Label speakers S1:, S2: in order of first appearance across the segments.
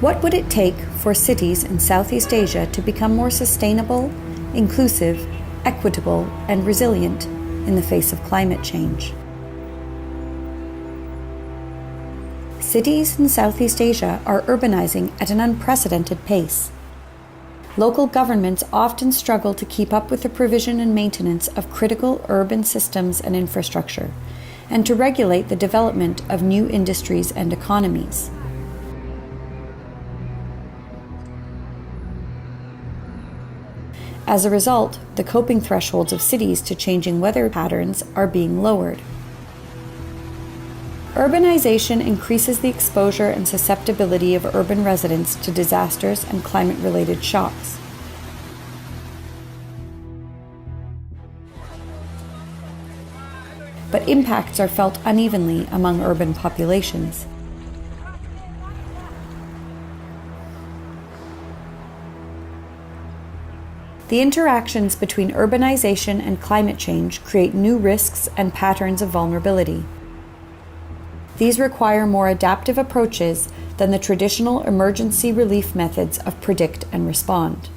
S1: What would it take for cities in Southeast Asia to become more sustainable, inclusive, equitable, and resilient in the face of climate change? Cities in Southeast Asia are urbanizing at an unprecedented pace. Local governments often struggle to keep up with the provision and maintenance of critical urban systems and infrastructure, and to regulate the development of new industries and economies. As a result, the coping thresholds of cities to changing weather patterns are being lowered. Urbanization increases the exposure and susceptibility of urban residents to disasters and climate-related shocks. But impacts are felt unevenly among urban populations. The interactions between urbanization and climate change create new risks and patterns of vulnerability. These require more adaptive approaches than the traditional emergency relief methods of predict and respond.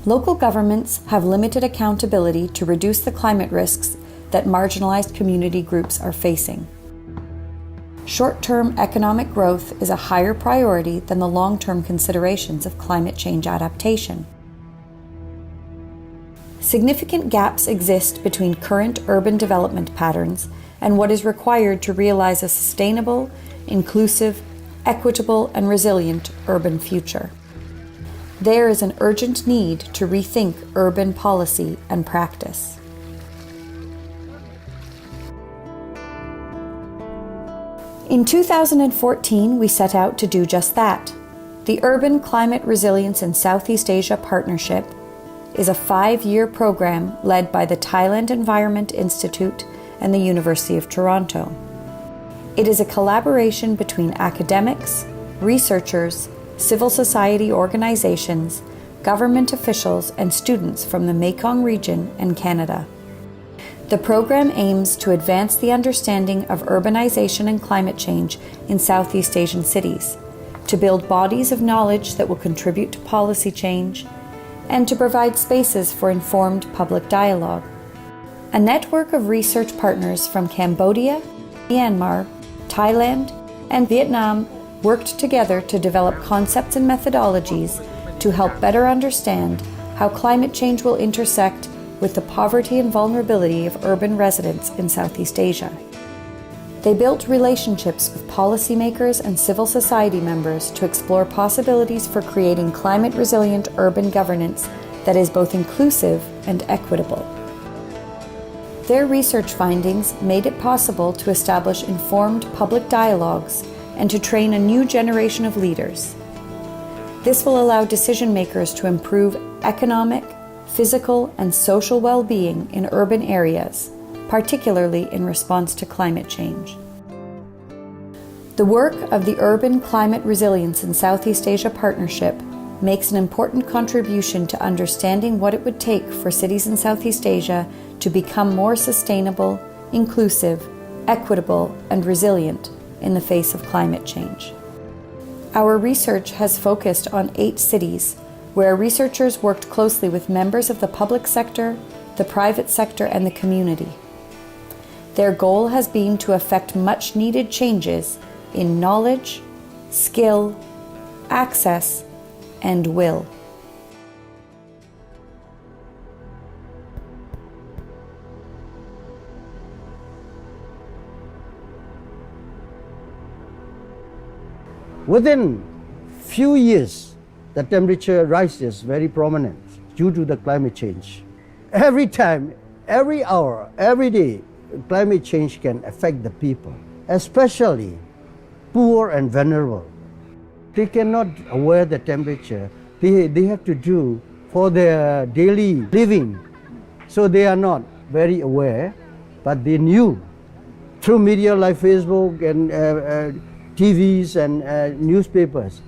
S1: Local governments have limited accountability to reduce the climate risks that marginalized community groups are facing. Short-term economic growth is a higher priority than the long-term considerations of climate change adaptation. Significant gaps exist between current urban development patterns and what is required to realize a sustainable, inclusive, equitable, and resilient urban future. There is an urgent need to rethink urban policy and practice. In 2014, we set out to do just that. The Urban Climate Resilience in Southeast Asia Partnership is a 5-year program led by the Thailand Environment Institute and the University of Toronto. It is a collaboration between academics, researchers, civil society organizations, government officials, and students from the Mekong region and Canada. The program aims to advance the understanding of urbanization and climate change in Southeast Asian cities, to build bodies of knowledge that will contribute to policy change, and to provide spaces for informed public dialogue. A network of research partners from Cambodia, Myanmar, Thailand, and Vietnam worked together to develop concepts and methodologies to help better understand how climate change will intersect with the poverty and vulnerability of urban residents in Southeast Asia. They built relationships with policymakers and civil society members to explore possibilities for creating climate-resilient urban governance that is both inclusive and equitable. Their research findings made it possible to establish informed public dialogues and to train a new generation of leaders. This will allow decision makers to improve economic, physical, and social well-being in urban areas, particularly in response to climate change. The work of the Urban Climate Resilience in Southeast Asia Partnership makes an important contribution to understanding what it would take for cities in Southeast Asia to become more sustainable, inclusive, equitable, and resilient in the face of climate change. Our research has focused on 8 cities where researchers worked closely with members of the public sector, the private sector, and the community. Their goal has been to effect much-needed changes in knowledge, skill, access, and will.
S2: Within few years, the temperature rise is very prominent due to the climate change. Every time, every hour, every day, climate change can affect the people, especially poor and vulnerable. They cannot aware the temperature. They have to do for their daily living. So they are not very aware, but they knew through media like Facebook and TVs and newspapers.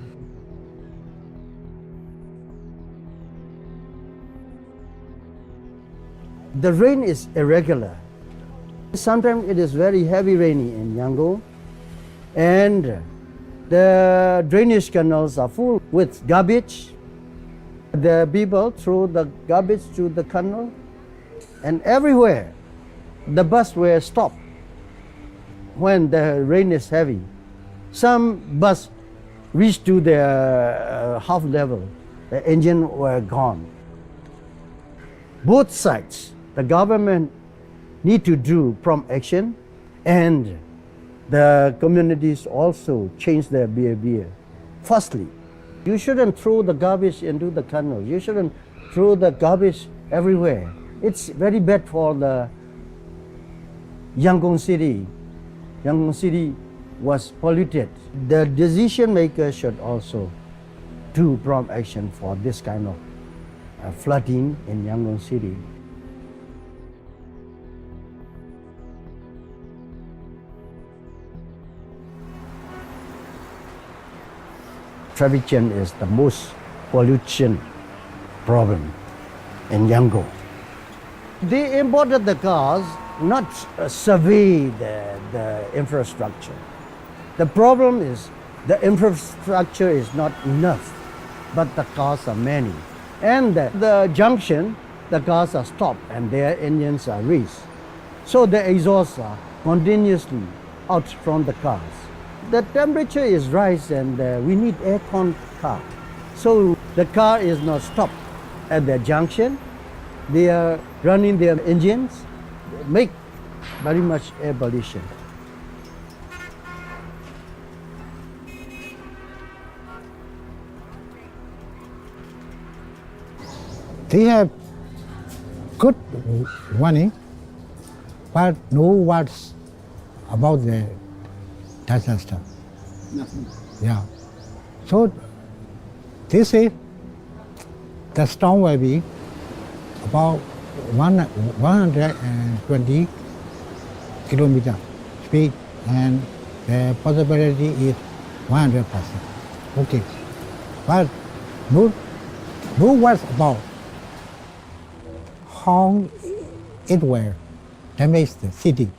S2: The rain is irregular. Sometimes it is very heavy rainy in Yangon, and The drainage canals are full with garbage. The people throw the garbage to the canal, and everywhere the bus were stopped when the rain is heavy. Some bus reached to their half level. The engine were gone. Both sides, the government need to do prompt action, and the communities also change their behavior. Firstly, you shouldn't throw the garbage into the canal. You shouldn't throw the garbage everywhere. It's very bad for the Yangon city. Yangon city was polluted. The decision makers should also do prompt action for this kind of flooding in Yangon city. Traffic jam is the most pollution problem in Yangon. They imported the cars, not survey the infrastructure. The problem is the infrastructure is not enough, but the cars are many. And the junction, the cars are stopped and their engines are raised. So the exhausts are continuously out from the cars. The temperature is rise and we need aircon car. So the car is not stopped at the junction. They are running their engines, make very much air pollution.
S3: They have good money, but no words about the disaster.
S2: Nothing.
S3: Yeah. So they say the storm will be about 120 kilometer speed, and the possibility is 100%. Okay. But no words about how it will damage the city.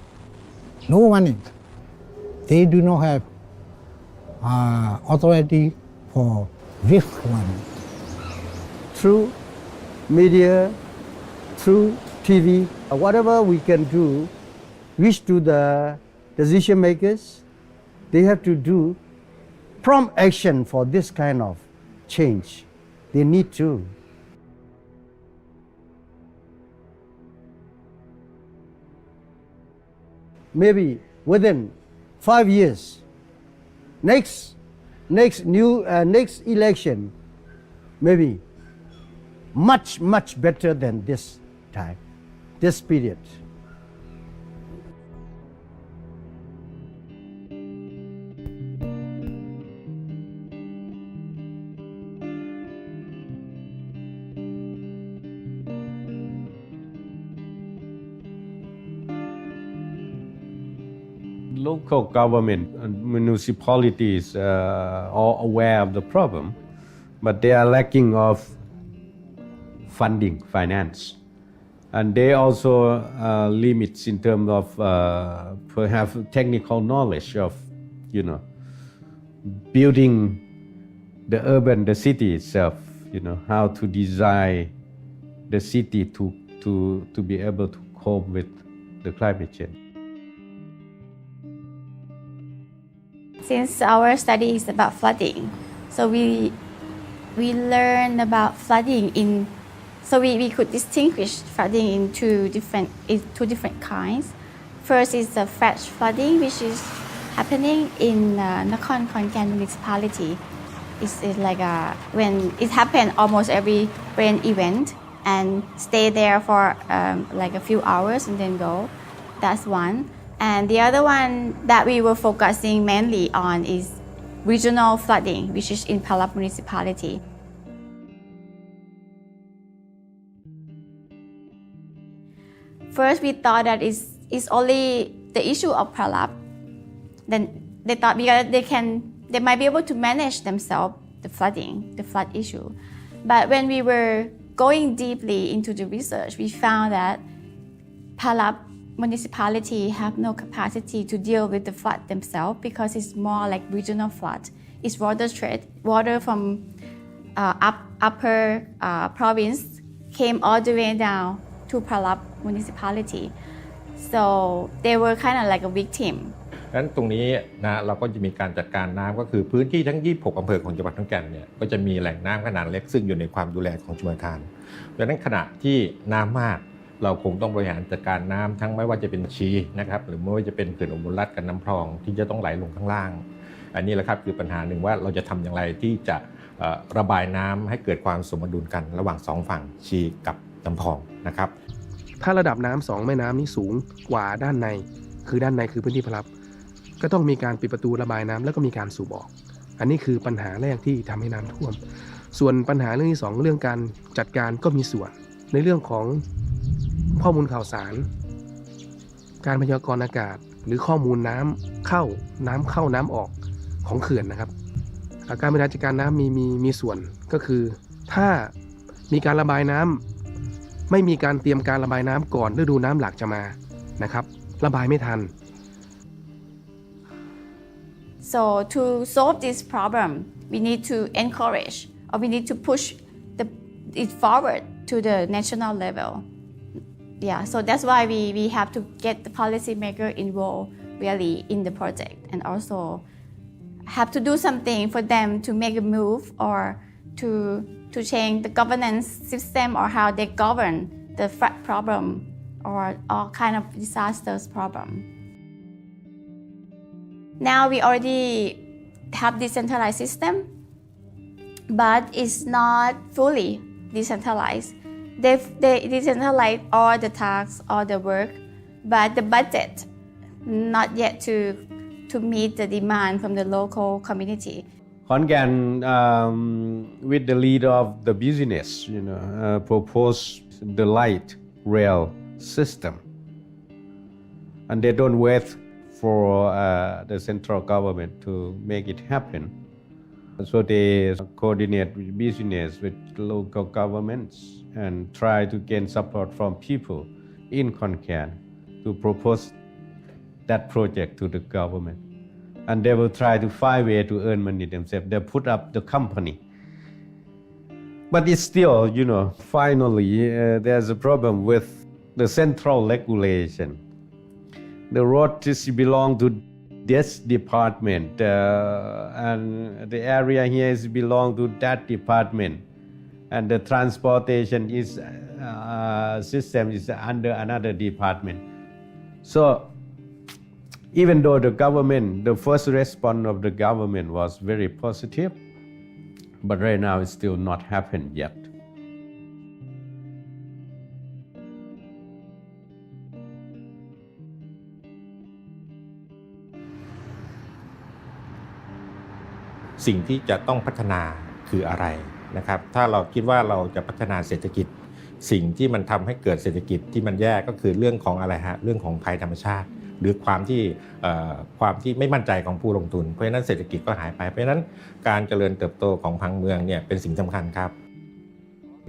S3: No one. They do not have authority for this one.
S2: Through media, through TV, whatever we can do, reach to the decision makers, they have to do prompt action for this kind of change. They need to. Maybe within 5 years, next election, maybe much better than this time, this period.
S4: Local government and municipalities are aware of the problem, but they are lacking of funding, finance, and they also limits in terms of perhaps technical knowledge of, building the city itself, how to design the city to be able to cope with the climate change.
S5: Since our study is about flooding, so we learn about flooding so we could distinguish flooding in two different kinds. First is the flash flooding, which is happening in Nakhon Khon municipality. It's like when it happens almost every rain event and stay there for like a few hours and then go. That's one. And the other one that we were focusing mainly on is regional flooding, which is in Palap municipality. First, we thought that it's only the issue of Palap. Then they thought because they might be able to manage themselves the flood issue. But when we were going deeply into the research, we found that Palap municipality have no capacity to deal with the flood themselves because it's more like regional flood. It's water threat. Water from upper province came all the way down to Pralap municipality. So they were kind of like a victim.
S6: ดังนั้นตรงนี้นะเราก็จะมีการจัดการน้ำก็คือพื้นที่ทั้ง26อำเภอของจังหวัดขอนแก่นเนี่ยก็จะมีแหล่งน้ำขนาดเล็กซึ่งอยู่ในความดูแลของชลประทานดังนั้นขณะที่น้ำมากเราคงต้องบริหารจัดการน้ำทั้งไม่ว่าจะเป็นชีนะครับหรือไม่ว่าจะเป็นเขื่อนอุบลรัฐกับน้ำพรองที่จะต้องไหลลงข้างล่างอันนี้แหละครับคือปัญหาหนึ่งว่าเราจะทำอย่างไรที่จะระบายน้ำให้เกิดความสมดุลกันระหว่าง2ฝั่งชีกับน้ำพรองนะครับ
S7: ถ้าระดับน้ำ2แม่น้ำนี้สูงกว่าด้านในคือพื้นที่พลับก็ต้องมีการปิดประตูระบายน้ำแล้วก็มีการสูบออกอันนี้คือปัญหาแรกที่ทำให้น้ำท่วมส่วนปัญหาเรื่องที่2เรื่องการจัดการก็มีส่วนในเรื่องของข้อมูลข่าวสารการพยากรณ์อากาศหรือข้อมูลน้ำเข้าน้ำออกของเขื่อนนะครับการบริหารจัดการน้ำมีส่วนก็คือถ้ามีการระบายน้ำไม่มีการเตรียมการระบายน้ำก่อนฤดูน้ำหลากจะมานะครับระบายไม่ทัน
S5: So to solve this problem, we need to encourage or we need to push it forward to the national level. Yeah, so that's why we have to get the policymaker involved really in the project and also have to do something for them to make a move or to change the governance system or how they govern the flood problem or all kind of disasters problem.Now we already have decentralized system, but it's not fully decentralized. They decentralize all the tasks, all the work, but the budget not yet to meet the demand from the local community.
S4: ขอนแก่น with the leader of the business, propose the light rail system, and they don't wait.for the central government to make it happen. So they coordinate with business, with local governments and try to gain support from people in Khon Kaen to propose that project to the government. And they will try to find a way to earn money themselves. They put up the company. But it's still, finally there's a problem with the central regulation.The road belong to this department, and the area here belong to that department, and the transportation system is under another department. So, even though the first response of the government was very positive, but right now it's still not happened yet.
S6: สิ่งที่จะต้องพัฒนาคืออะไรนะครับถ้าเราคิดว่าเราจะพัฒนาเศรษฐกิจสิ่งที่มันทำให้เกิดเศรษฐกิจที่มันแย่ก็คือเรื่องของอะไรฮะเรื่องของภัยธรรมชาติหรือความที่ไม่มั่นใจของผู้ลงทุนเพราะฉะนั้นเศรษฐกิจก็หายไปเพราะฉะนั้นการเจริญเติบโตของผังเมืองเนี่ยเป็นสิ่งสำคัญครับ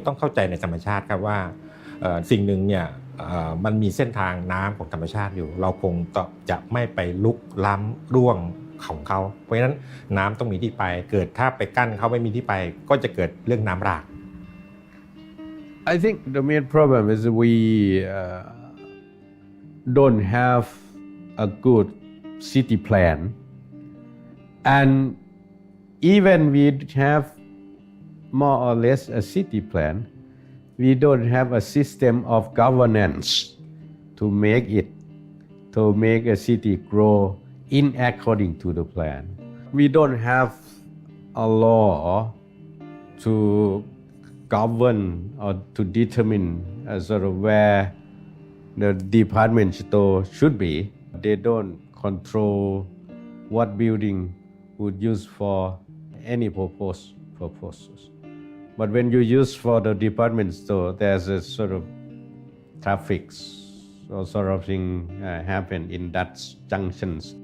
S6: ต้องเข้าใจในธรรมชาติครับว่าสิ่งหนึ่งเนี่ยมันมีเส้นทางน้ำของธรรมชาติอยู่เราคงจะไม่ไปลุกล้ำร่วงของเขาเพราะฉะนั้นน้ำต้องมีที่ไปเกิดถ้าไปกั้นเขาไม่มีที่ไปก็จะเกิดเรื่องน้ำหลาก
S4: I think the main problem is we don't have a good city plan, and even we have more or less a city plan, we don't have a system of governance to make a city grow.in according to the plan. We don't have a law to govern or to determine sort of where the department store should be. They don't control what building would use for any purposes. But when you use for the department store, there's a sort of traffic or sort of thing happen in that junctions.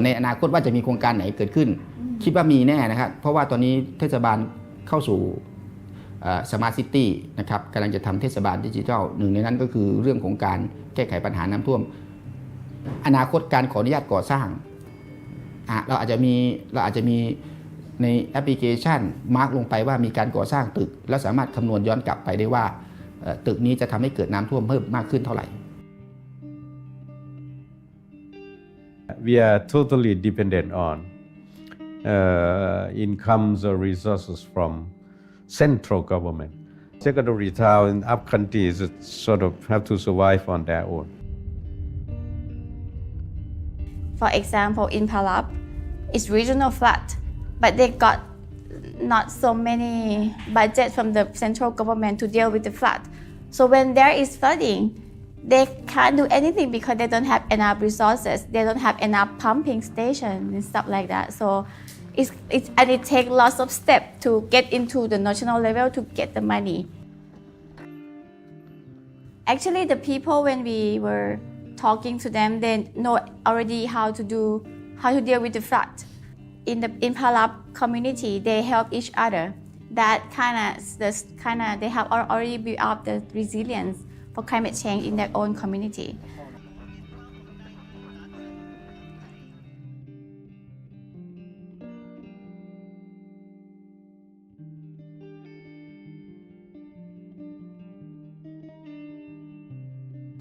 S8: ในอนาคตว่าจะมีโครงการไหนเกิดขึ้น คิดว่ามีแน่นะครับเพราะว่าตอนนี้เทศบาลเข้าสู่สมาร์ทซิตี้นะครับกำลังจะทำเทศบาลดิจิทัลหนึ่งในนั้นก็คือเรื่องของการแก้ไขปัญหาน้ำท่วมอนาคตการขออนุญาตก่อสร้างเราอาจจะมีในแอปพลิเคชันมาร์กลงไปว่ามีการก่อสร้างตึกแล้วสามารถคำนวณย้อนกลับไปได้ว่าตึกนี้จะทำให้เกิดน้ำท่วมเพิ่มมากขึ้นเท่าไหร่
S4: We are totally dependent on incomes or resources from central government. Secondary town in up countries sort of have to survive on their own.
S5: For example, in Palap, it's regional flood, but they got not so many budget from the central government to deal with the flood. So when there is flooding, they can't do anything because they don't have enough resources. They don't have enough pumping stations and stuff like that. So it takes lots of steps to get into the national level to get the money. Actually, the people when we were talking to them, they know already how to deal with the flood. In Palap community, they help each other. That they have already built up the resilience for climate change in their own community.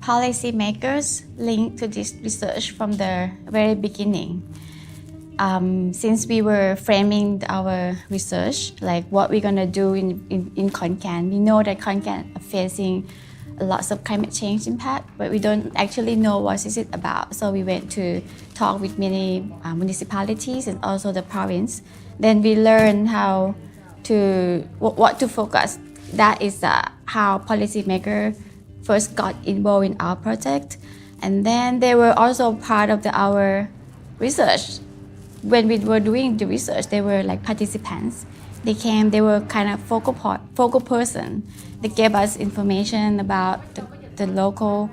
S5: Policymakers linked to this research from the very beginning. Since we were framing our research, like what we're gonna do in Khon Kaen, we know that Khon Kaen are facing lots of climate change impact, but we don't actually know what is it about. So we went to talk with many municipalities and also the province. Then we learned how to what to focus. That is how policymakers first got involved in our project, and then they were also part of our research. When we were doing the research, they were like participants. They came, they were kind of focal person. They gave us information about the local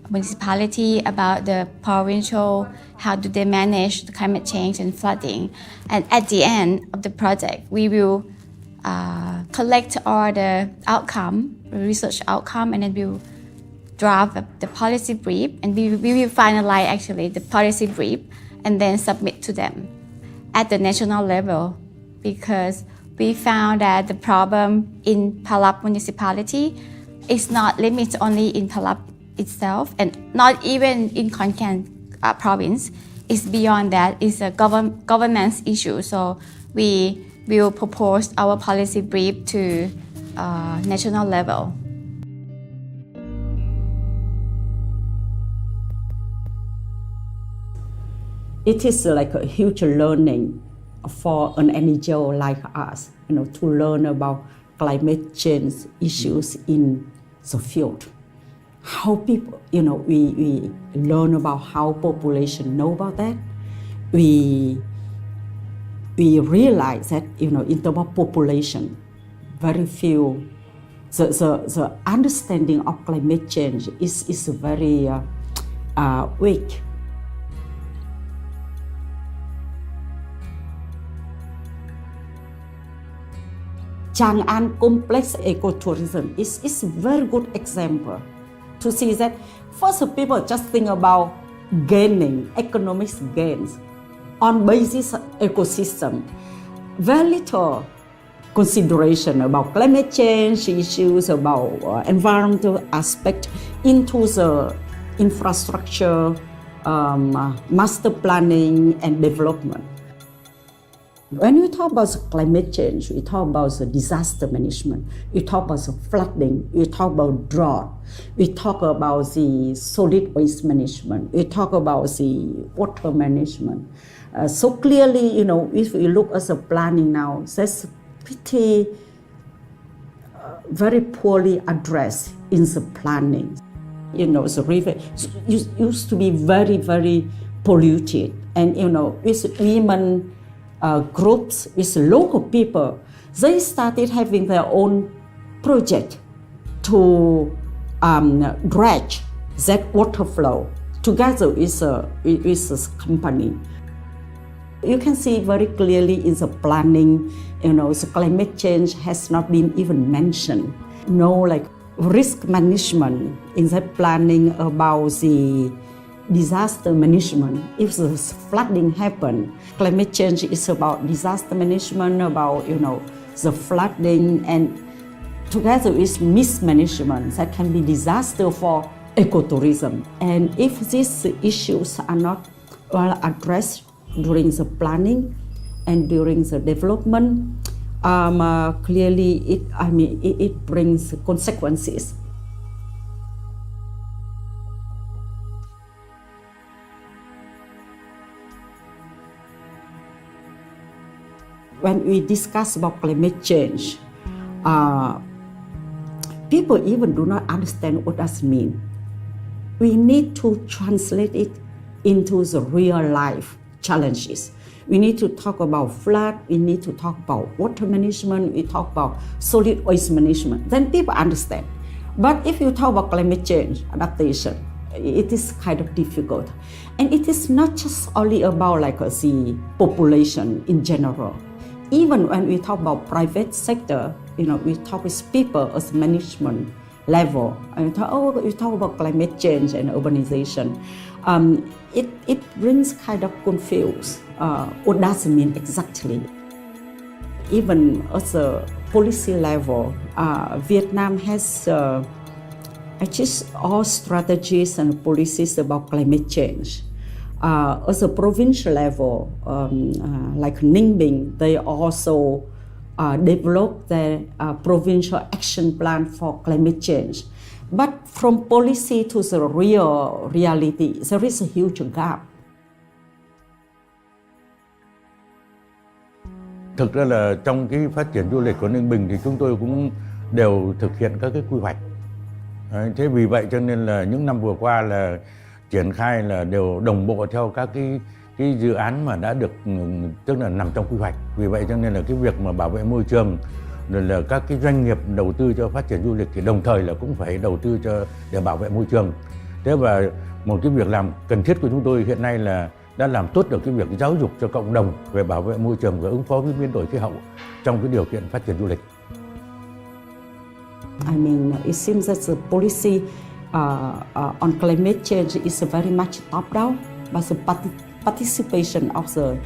S5: municipality, about the provincial, how do they manage the climate change and flooding. And at the end of the project, we will collect all the research outcome, and then we will draft the policy brief, and we will finalize actually the policy brief and then submit to them at the national level, because we found that the problem in Palap municipality is not limited only in Palap itself, and not even in Khon Kaen province. It's beyond that. It's a governance issue. So we will propose our policy brief to national level.
S9: It is like a huge learning for an NGO like us, to learn about climate change issues in the field. How people, we learn about how population know about that. We realize that, in terms of population, very few, the understanding of climate change is very weak. Chang'an complex ecotourism is a very good example to see that first people just think about gaining economic gains on basis of ecosystem. Very little consideration about climate change issues, about environmental aspect into the infrastructure, master planning and development. When we talk about climate change, we talk about the disaster management, we talk about the flooding, we talk about drought, we talk about the solid waste management, we talk about the water management. So clearly, if we look at the planning now, that's pretty very poorly addressed in the planning. The river used to be very, very polluted, and with women groups, with local people, they started having their own project to dredge that water flow together with a company. You can see very clearly in the planning, the climate change has not been even mentioned. No like risk management in that planning about the disaster management. If the flooding happen, climate change is about disaster management, about the flooding, and together with mismanagement that can be disaster for ecotourism. And if these issues are not well addressed during the planning and during the development, clearly it brings consequences. When we discuss about climate change, people even do not understand what does mean. We need to translate it into the real life challenges. We need to talk about flood, we need to talk about water management, we talk about solid waste management. Then people understand. But if you talk about climate change adaptation, it is kind of difficult. And it is not just only about the population in general. Even when we talk about private sector, we talk with people at management level. You talk about climate change and urbanization. It brings kind of confused. What does it mean exactly? Even at the policy level, Vietnam has actually all strategies and policies about climate change. At the provincial level, like Ninh Bình, they also develop their provincial action plan for climate change. But from policy to the real reality, there is a huge gap.
S10: Thực ra là trong cái phát triển du lịch của Ninh Bình thì chúng tôi cũng đều thực hiện các cái quy hoạch. Thế vì vậy cho nên là những năm vừa qua là triển khai là đều đồng bộ theo các cái dự án mà đã được, tức là nằm trong quy hoạch. Vì vậy cho nên là cái việc mà bảo vệ môi trường rồi là các cái doanh nghiệp đầu tư cho phát triển du lịch thì đồng thời là cũng phải đầu tư để bảo vệ môi trường. Thế và một cái việc làm cần thiết của chúng tôi hiện nay là đã làm tốt được cái việc giáo dục cho cộng đồng về bảo vệ môi trường và ứng phó với biến đổi khí hậu trong cái điều kiện phát triển du lịch.
S9: It seems that the policy on climate change is very much top down, but the participation of the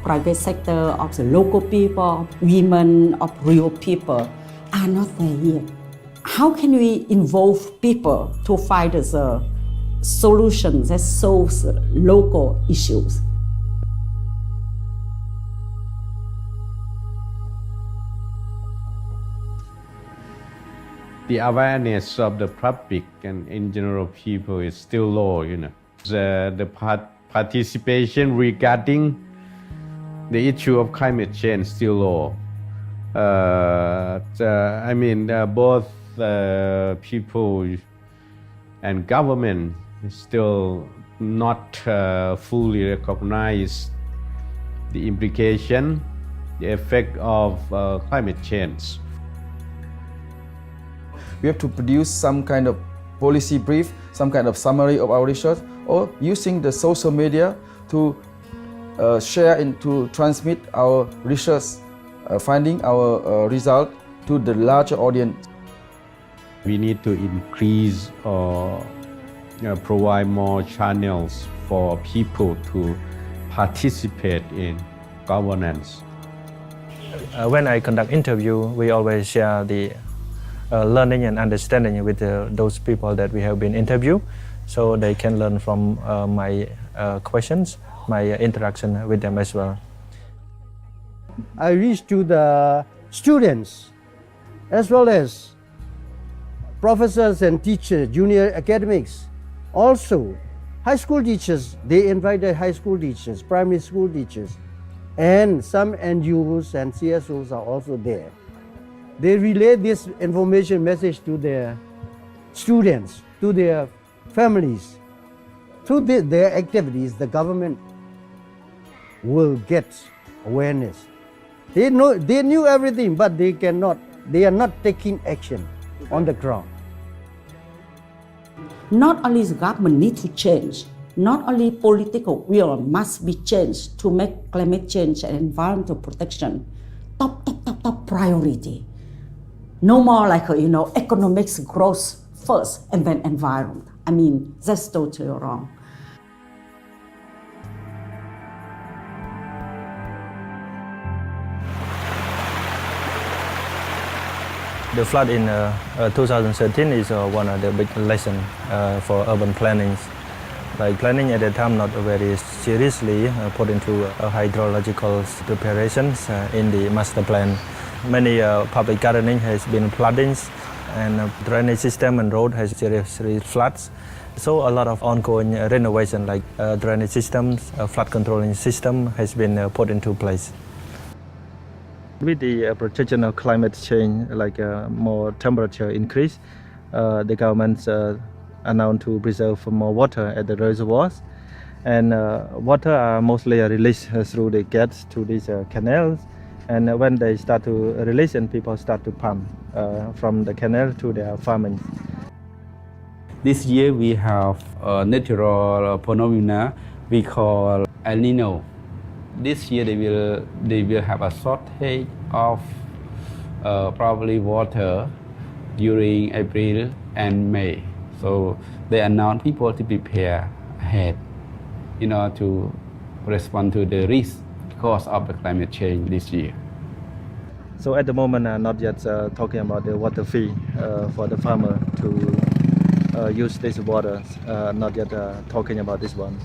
S9: private sector, of the local people, women, of real people are not there yet. How can we involve people to find the solutions that solves local issues?
S4: The awareness of the public and in general people is still low, The participation regarding the issue of climate change still low. Both people and government still not fully recognize the implication, the effect of climate change.
S11: We have to produce some kind of policy brief, some kind of summary of our research, or using the social media to share and to transmit our research finding, our result to the larger audience.
S4: We need to increase or provide more channels for people to participate in governance.
S12: When I conduct interview, we always share the learning and understanding with those people that we have been interviewed, so they can learn from my questions, my interaction with them as well.
S2: I reach to the students as well as professors and teachers, junior academics. Also, high school teachers, they invited high school teachers, primary school teachers, and some NGOs and CSOs are also there. They relay this information message to their students, to their families. Through their activities, the government will get awareness. They knew everything, but they are not taking action on the ground.
S9: Not only the government need to change, not only political will must be changed to make climate change and environmental protection top priority. No more like, economics growth first and then environment. I mean, that's totally wrong.
S12: The flood in 2013 is one of the big lessons for urban planning. Like planning at that time not very seriously put into hydrological preparations in the master plan. Many public gardening has been floodings and drainage system and road has seriously floods. So a lot of ongoing renovation like drainage systems, flood controlling system has been put into place. With the protection of climate change, like more temperature increase, the government announced to preserve more water at the reservoirs, and water are mostly released through the gates to these canals, and when they start to release and people start to pump from the canal to their farming.
S13: This year we have a natural phenomena we call El Nino. This year they will have a shortage of probably water during April and May. So they announced people to prepare ahead in order to respond to the risk because of the climate change this year.
S12: So at the moment, not yet talking about the water fee for the farmer to use this water. Not yet talking about this one.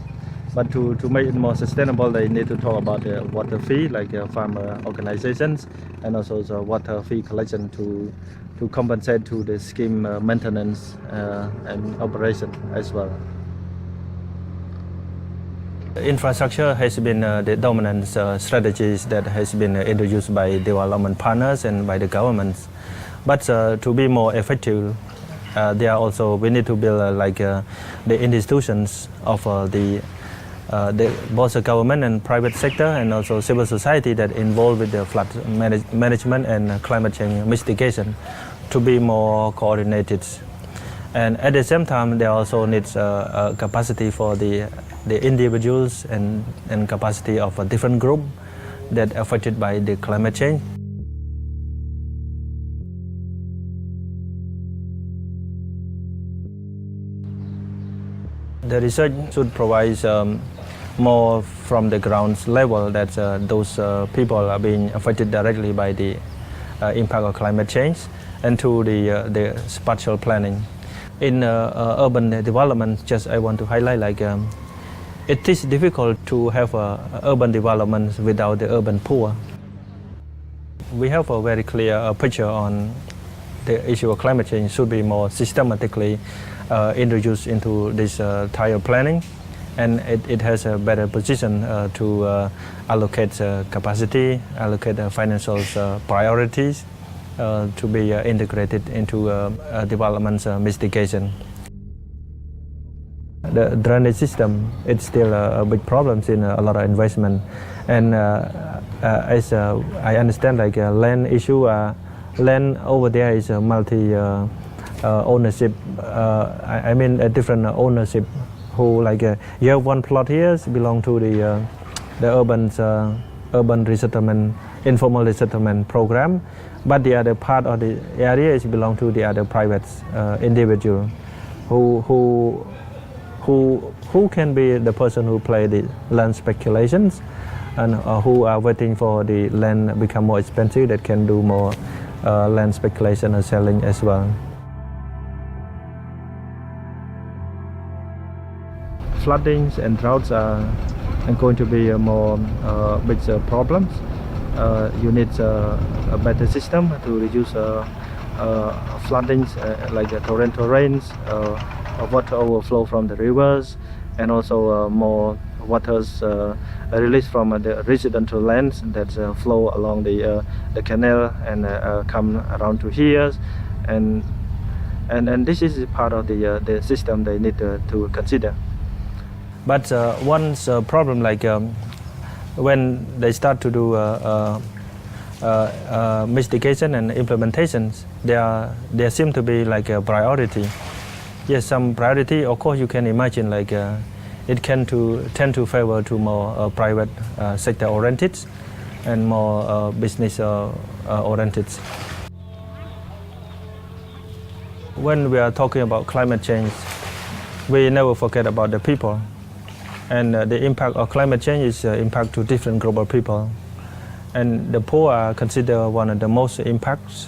S12: But to make it more sustainable, they need to talk about the water fee, like farmer organizations, and also the water fee collection to compensate to the scheme maintenance and operation as well. Infrastructure has been the dominant strategies that has been introduced by development partners and by the governments. But to be more effective, we need to build the institutions of both the government and private sector and also civil society that involved with the flood management and climate change mitigation to be more coordinated. And at the same time, there also needs capacity for the individuals and capacity of a different group that affected by the climate change. The research should provide more from the ground level that those people are being affected directly by the impact of climate change and to the spatial planning. In urban development, I want to highlight it is difficult to have urban development without the urban poor. We have a very clear picture on the issue of climate change should be more systematically introduced into this tire planning, and it has a better position to allocate capacity, allocate financial priorities to be integrated into development mitigation. The drainage system, it's still a big problem in a lot of investment, and as I understand, land issue, land over there is a multi ownership. I mean a different ownership. Who you have one plot here belong to the urban resettlement, informal resettlement program, but the other part of the area is belong to the other private individual who can be the person who play the land speculations and who are waiting for the land become more expensive that can do more land speculation and selling as well. Floodings and droughts are going to be more big problems. You need a better system to reduce floodings like torrential rains, water overflow from the rivers, and also more waters released from the residential lands that flow along the canal and come around to here, and this is part of the system they need to consider. But once problem when they start to do mitigation and implementations, there seem to be a priority. Yes, some priority. Of course, you can imagine it tend to favor to more private sector oriented and more business oriented. When we are talking about climate change, we never forget about the people. And the impact of climate change is impact to different global people. And the poor are considered one of the most impacted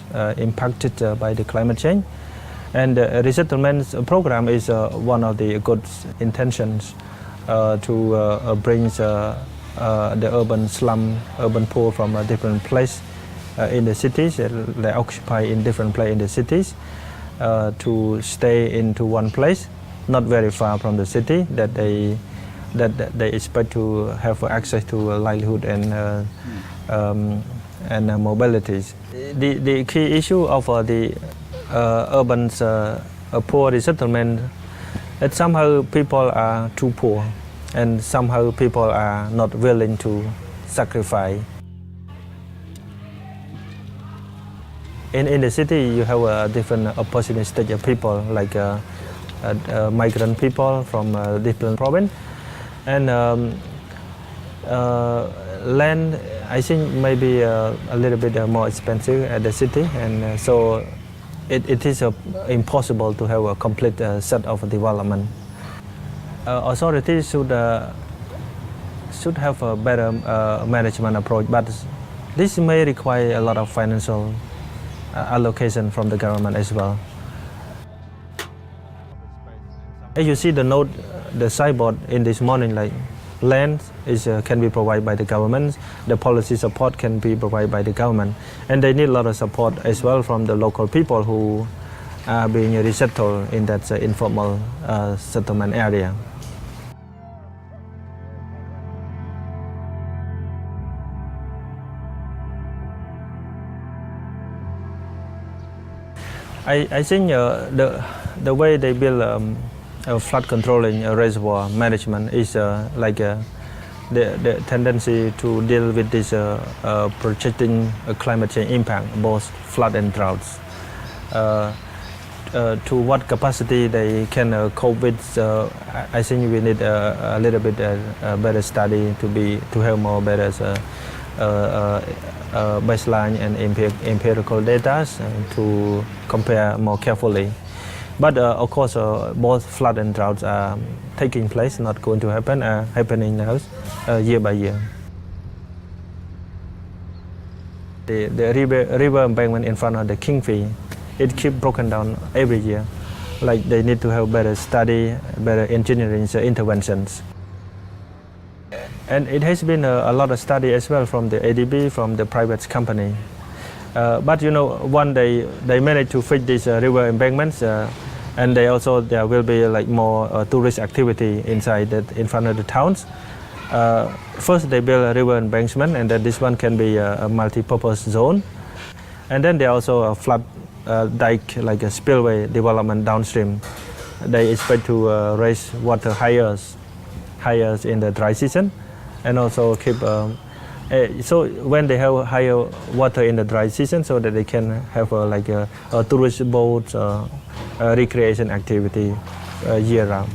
S12: by the climate change. And the resettlement program is one of the good intentions to bring the urban slum, urban poor from a different place in the cities. They occupy in different place in the cities to stay into one place, not very far from the city, that they expect to have access to livelihood and mobilities. The key issue of the urban poor resettlement that somehow people are too poor and somehow people are not willing to sacrifice. In the city, you have a different opportunity stage of people, like migrant people from different province, and land. I think maybe a little bit more expensive at the city, and so it is impossible to have a complete set of development. Authorities should have a better management approach, but this may require a lot of financial allocation from the government as well. As you see the note, the signboard in this morning, like land can be provided by the government, the policy support can be provided by the government, and they need a lot of support as well from the local people who are being resettled in that informal settlement area. I think the way they build flood controlling reservoir management is like the tendency to deal with this projecting climate change impact, both flood and droughts. To what capacity they can cope with, I think we need a little bit better study to have more better baseline and empirical data to compare more carefully. But of course, both flood and droughts are taking place, not going to happen, are happening now, year by year. The river embankment in front of the Kingfee, it keeps broken down every year. Like they need to have better study, better engineering interventions. And it has been a lot of study as well from the ADB, from the private company. But you know, one day they managed to fix these river embankments, and there will be like more tourist activity inside in front of the towns. First they build a river embankment, and then this one can be a multi-purpose zone. And then there also a flood dike, like a spillway development downstream. They expect to raise water higher in the dry season, and also keep. So when they have higher water in the dry season, so that they can have like a tourist boat recreation activity year round.